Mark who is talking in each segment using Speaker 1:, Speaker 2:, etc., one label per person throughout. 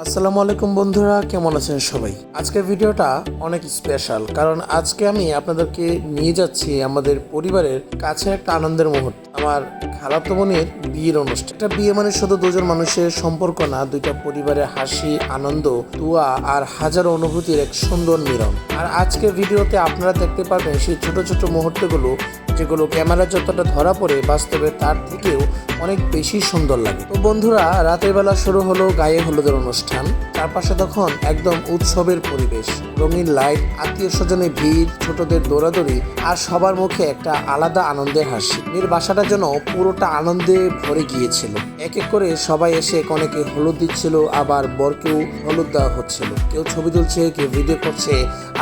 Speaker 1: আসসালামু আলাইকুম বন্ধুরা, কেমন আছেন সবাই? আজকের ভিডিওটা অনেক স্পেশাল, কারণ আজকে আমি আপনাদেরকে নিয়ে যাচ্ছি আমাদের পরিবারের কাছে একটা আনন্দের মুহূর্ত। আমার খালাতো বোনের বিয়ের অনুষ্ঠান। একটা বিয়ে মানে শুধু দুজন মানুষের সম্পর্ক না, দুইটা পরিবারের হাসি, আনন্দ, দোয়া আর হাজারো অনুভূতির এক সুন্দর মিলন। আর আজকের ভিডিওতে আপনারা দেখতে পাবেন সেই ছোট ছোট মুহূর্তগুলো, যেগুলো ক্যামেরা যতটা ধরা পড়ে বাস্তবে তার থেকেও অনেক বেশি সুন্দর লাগে। তো বন্ধুরা, রাতের বেলা শুরু হলো গায়ে হলুদের অনুষ্ঠান। চারপাশে তখন একদম উৎসবের পরিবেশ, রঙিন লাইট, আত্মীয় স্বজনের ভিড়, ছোটদের দৌড়াদৌড়ি আর সবার মুখে একটা আলাদা আনন্দের হাসি। মেয়ের বাসাটা যেন পুরোটা আনন্দে ভরে গিয়েছিল। এক এক করে সবাই এসে কনেকে হলুদ দিচ্ছিল, আবার বরকেও হলুদ দেওয়া হচ্ছিল। কেউ ছবি তুলছে, কেউ ভিডিও করছে,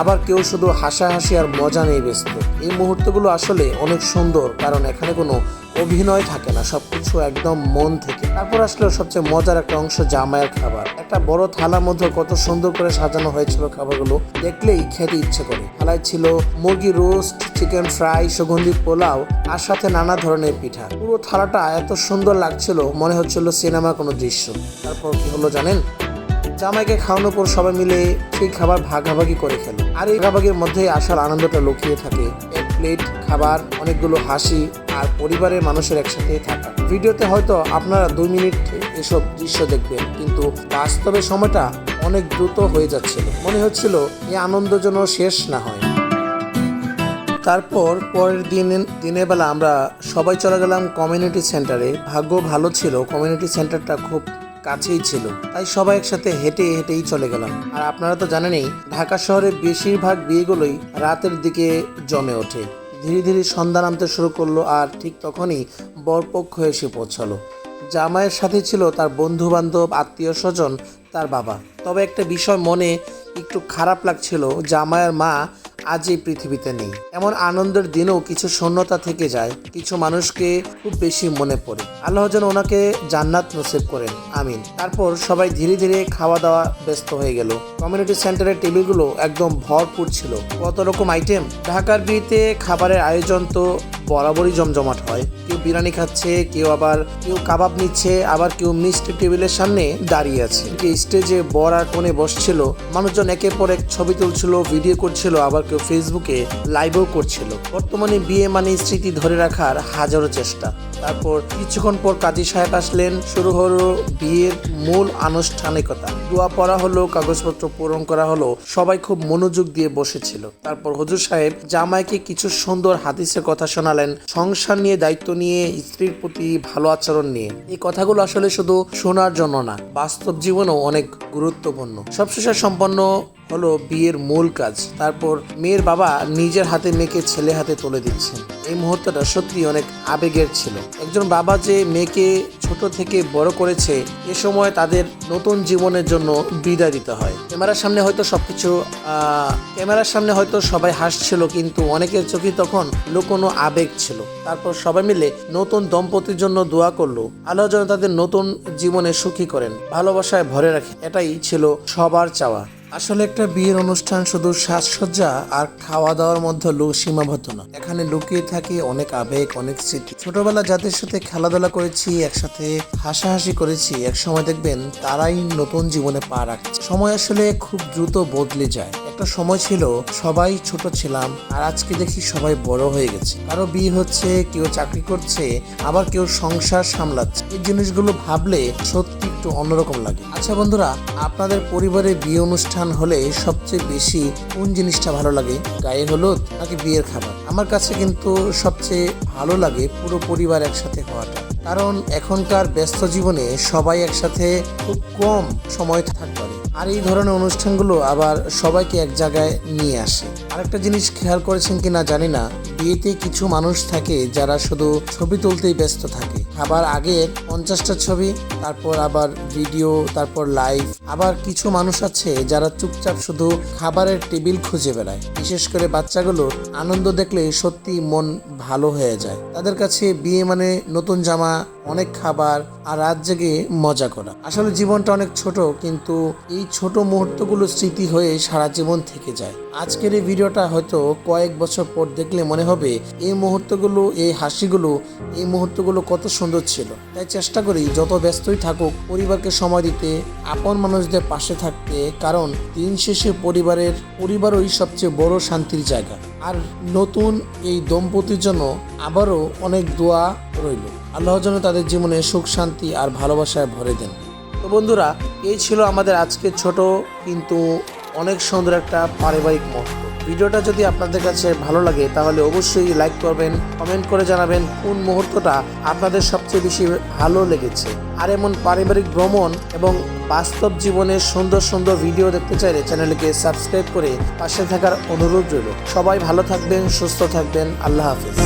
Speaker 1: আবার কেউ শুধু হাসাহাসি আর মজা নিয়ে ব্যস্ত। এই মুহূর্তগুলো আসলে অনেক সুন্দর, কারণ এখানে কোনো অভিনয় থাকে না, সবকিছু একদম মন থেকে। তারপর আসলে সবচেয়ে মজার একটা অংশ, জামাইয়ের খাবার। একটা বড় থালার মধ্যে কত সুন্দর করে সাজানো হয়েছিল, খাবারগুলো দেখলেই খেতে ইচ্ছে করে। থালায় ছিল মুরগি রোস্ট, চিকেন ফ্রাই, সুগন্ধি পোলাও আর সাথে নানা ধরনের পিঠা। পুরো থালাটা এত সুন্দর লাগছিল, মনে হচ্ছিল সিনেমার কোনো দৃশ্য। তারপর কি হলো জানেন? জামাইকে খাওয়ানোর পর সবাই মিলে সেই খাবার ভাগাভাগি করে খেলো। আর এই ভাগাভাগির মধ্যে আসার আনন্দটা লুকিয়ে থাকে। এক প্লেট খাবার, অনেকগুলো হাসি আর পরিবারের মানুষের একসাথে থাকা। ভিডিওতে হয়তো আপনারা 2 মিনিট এসব দৃশ্য দেখবেন, কিন্তু বাস্তবে সময়টা অনেক দ্রুত হয়ে যাচ্ছিল। মনে হচ্ছিল এই আনন্দ যেন শেষ না হয়। তারপর পরের দিনের বেলা আমরা সবাই চলে গেলাম কমিউনিটি সেন্টারে। ভাগ্য ভালো ছিল, কমিউনিটি সেন্টারটা খুব কাছেই ছিল, তাই সবাই একসাথে হেঁটেই চলে গেলাম। আর আপনারা তো জানেনই, ঢাকা শহরের বেশিরভাগ বিয়েগুলোই রাতের দিকে জমে ওঠে। ধীরে ধীরে সন্ধ্যা নামতে শুরু করলো, আর ঠিক তখনই বরপক্ষ এসে পৌঁছালো। জামাইয়ের সাথে ছিল তার বন্ধু বান্ধব, আত্মীয় স্বজন, তার বাবা। তবে একটা বিষয় মনে একটু খারাপ লাগছিল, জামাইয়ের মা আজ এই পৃথিবীতে নেই। এমন আনন্দের দিনেও কিছু শূন্যতা থেকে যায়, কিছু মানুষকে খুব বেশি মনে পড়ে। আল্লাহ যেন ওনাকে জান্নাত নসিব করেন, আমিন। তারপর সবাই ধীরে ধীরে খাওয়া দাওয়া ব্যস্ত হয়ে গেল। কমিউনিটি সেন্টারের টেবিলগুলো একদম ভরপুর ছিল, কত রকম আইটেম। ঢাকার বিয়েতে খাবারের আয়োজন তো বরাবরই জমজমাট হয়। কেউ বিরিয়ানি খাচ্ছে, কেউ কাবাব নিচ্ছে, আবার কেউ মিষ্টি টেবিলের সামনে দাঁড়িয়ে আছে। স্টেজে বর আর কোণে বসছিল, মানুষজন একের পর এক ছবি তুলছিল, ভিডিও করছিল, আবার কেউ ফেসবুকে লাইভও করছিল। বর্তমানে বিয়ে মানে স্মৃতি ধরে রাখার হাজারো চেষ্টা। তারপর কিছুক্ষণ পর কাজী সাহেব আসলেন, শুরু হলো বিয়ের মূল আনুষ্ঠানিকতা। দোয়া পড়া হলো, কাগজপত্র পূরণ করা হলো, সবাই খুব মনোযোগ দিয়ে বসেছিল। তারপর হুজুর সাহেব জামাইকে কিছু সুন্দর হাদিসের কথা শোনালেন, সংসার নিয়ে, দায়িত্ব নিয়ে, স্ত্রীর প্রতি ভালো আচরণ নিয়ে। এই কথাগুলো আসলে শুধু শোনার জন্য না, বাস্তব জীবনেও অনেক গুরুত্বপূর্ণ। সবশেষে সম্পন্ন হলো বিয়ের মূল কাজ। তারপর মেয়ের বাবা নিজের হাতে মেয়েকে ছেলে হাতে তুলে দিচ্ছেন। এই মুহূর্তটা সত্যি অনেক আবেগের ছিল। একজন বাবা যে মেয়েকে ছোট থেকে বড় করেছে, এ সময় তাদের নতুন জীবনের জন্য বিদায় দিতে হয়। ক্যামেরার সামনে হয়তো সবাই হাসছিল, কিন্তু অনেকের চোখে তখন লুকোনো আবেগ ছিল। তারপর সবাই মিলে নতুন দম্পতির জন্য দোয়া করলো, আল্লাহ যেন তাদের নতুন জীবনে সুখী করেন, ভালোবাসায় ভরে রাখে। এটাই ছিল সবার চাওয়া। আসলে একটা বিয়ের অনুষ্ঠান শুধু সাজসজ্জা আর খাওয়া দাওয়ার মধ্যে সীমাবদ্ধ না, এখানে লুকিয়ে থাকে অনেক আবেগ, অনেক স্মৃতি। ছোটবেলা যাদের সাথে খেলাধুলা করেছি, একসাথে হাসাহাসি করেছি, এক সময় দেখবেন তারাই নতুন জীবনে পা রাখছে। সময় আসলে খুব দ্রুত বদলে যায়। একটা সময় ছিল সবাই ছোট ছিলাম, আর আজকে দেখি সবাই বড় হয়ে গেছে। কারো বিয়ে হচ্ছে, কেউ চাকরি করছে, আবার কেউ সংসার সামলাচ্ছে। এই জিনিসগুলো ভাবলে সত্যি একটু অন্যরকম লাগে। আচ্ছা বন্ধুরা, আপনাদের পরিবারে বিয়ে অনুষ্ঠান হলে সবচেয়ে বেশি কোন জিনিসটা ভালো লাগে, গায়ে হলুদ নাকি বিয়ের খাবার? আমার কাছে কিন্তু সবচেয়ে ভালো লাগে পুরো পরিবার একসাথে হওয়াটা, কারণ এখনকার ব্যস্ত জীবনে সবাই একসাথে খুব কম সময় থাকতে পারে। আর এই ধরনের অনুষ্ঠানগুলো আবার সবাইকে এক জায়গায় নিয়ে আসে। আরেকটা জিনিস খেয়াল করেছেন কিনা জানি না, বিয়েতে কিছু মানুষ থাকে যারা শুধু ছবি তুলতেই ব্যস্ত থাকে। খাবার আগে 50টা ছবি, তারপর আবার ভিডিও, তারপর লাইভ। আবার কিছু মানুষ আছে যারা চুপচাপ শুধু খাবারের টেবিল খুঁজে বেড়ায়। বিশেষ করে বাচ্চাগুলোর আনন্দ দেখলে সত্যি মন ভালো হয়ে যায়। তাদের কাছে বিয়ে মানে নতুন জামা, অনেক খাবার আর রাত জেগে মজা করা। আসলে জীবনটা অনেক ছোট, কিন্তু এই ছোট মুহূর্তগুলো স্মৃতি হয়ে সারা জীবন থেকে যায়। আজকের এই ভিডিওটা হয়তো কয়েক বছর পর দেখলে মনে হবে এই মুহূর্তগুলো, এই হাসিগুলো, এই মুহূর্তগুলো কত সুন্দর ছিল। তাই চেষ্টা করি যত ব্যস্তই থাকুক পরিবারকে সময় দিতে, আপন মানুষদের পাশে থাকতে, কারণ দিন শেষে পরিবারই সবচেয়ে বড় শান্তির জায়গা। আর নতুন এই দম্পতির জন্য আবারও অনেক দোয়া রইল। আল্লাহ যেন তাদের জীবনে সুখ শান্তি আর ভালোবাসায় ভরে দেন। তো বন্ধুরা, এই ছিল আমাদের আজকে ছোট কিন্তু অনেক সুন্দর একটা পারিবারিক মুহূর্ত। ভিডিওটা যদি আপনাদের কাছে ভালো লাগে তাহলে অবশ্যই লাইক করবেন, কমেন্ট করে জানাবেন কোন মুহূর্তটা আপনাদের সবচেয়ে বেশি ভালো লেগেছে। আর এমন পারিবারিক ভ্রমণ এবং বাস্তব জীবনের সুন্দর সুন্দর ভিডিও দেখতে চাইলে চ্যানেলকে সাবস্ক্রাইব করে পাশে থাকার অনুরোধ রইল। সবাই ভালো থাকবেন, সুস্থ থাকবেন। আল্লাহ হাফেজ।